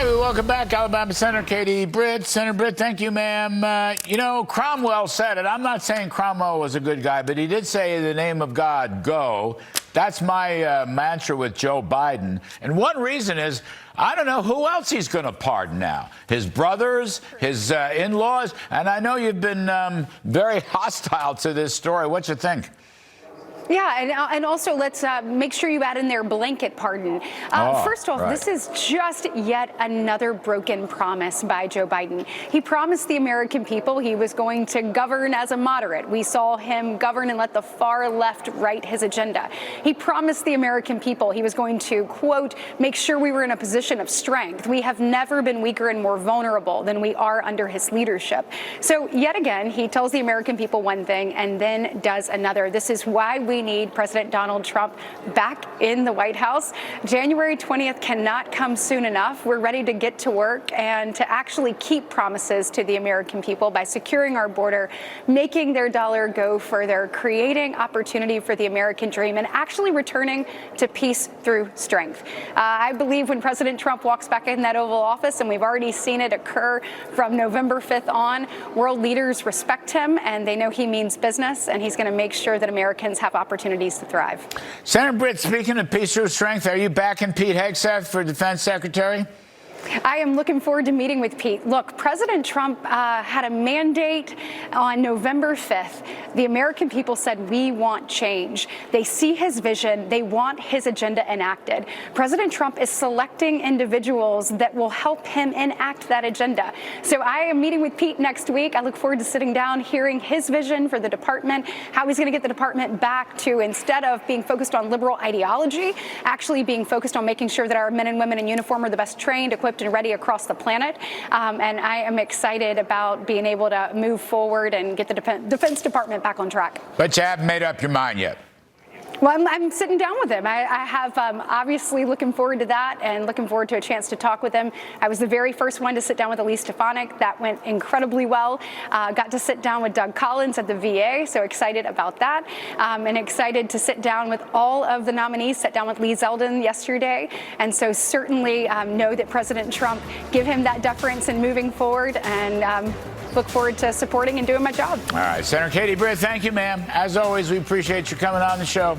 right, we welcome back Alabama Senator Katie Britt. Senator Britt, thank you, ma'am. You know, Cromwell said it. I'm not saying Cromwell was a good guy, but he did say, in the name of God, go. That's my mantra with Joe Biden. And one reason is, I don't know who else he's going to pardon now. His brothers, his in-laws. And I know you've been very hostile to this story. What you think? Yeah, and also let's make sure you add in their blanket pardon. First off, This is just yet another broken promise by Joe Biden. He promised the American people he was going to govern as a moderate. We saw him govern and let the far left write his agenda. He promised the American people he was going to, quote, make sure we were in a position of strength. We have never been weaker and more vulnerable than we are under his leadership. So yet again, he tells the American people one thing and then does another. This is why we need President Donald Trump back in the White House. January 20th cannot come soon enough. We're ready to get to work and to actually keep promises to the American people by securing our border, making their dollar go further, creating opportunity for the American dream, and actually returning to peace through strength. I believe when President Trump walks back in that Oval Office, and we've already seen it occur from November 5th on, world leaders respect him and they know he means business, and he's going to make sure that Americans have opportunities to thrive. Senator Britt, speaking of peace through strength, are you backing Pete Hegseth for Defense Secretary? I am looking forward to meeting with Pete. Look, President Trump had a mandate on November 5th. The American people said, we want change. They see his vision. They want his agenda enacted. President Trump is selecting individuals that will help him enact that agenda. So I am meeting with Pete next week. I look forward to sitting down, hearing his vision for the department, how he's going to get the department back to, instead of being focused on liberal ideology, actually being focused on making sure that our men and women in uniform are the best trained, equipped, and ready across the planet. And I am excited about being able to move forward and get the Defense Department back on track. But you haven't made up your mind yet. Well, I'm sitting down with him. I have obviously looking forward to that and looking forward to a chance to talk with him. I was the very first one to sit down with Elise Stefanik. That went incredibly well. Got to sit down with Doug Collins at the VA, so excited about that. And excited to sit down with all of the nominees. Sat down with Lee Zeldin yesterday. And so certainly know that President Trump, give him that deference in moving forward, and look forward to supporting and doing my job. All right, Senator Katie Britt, thank you, ma'am. As always, we appreciate you coming on the show.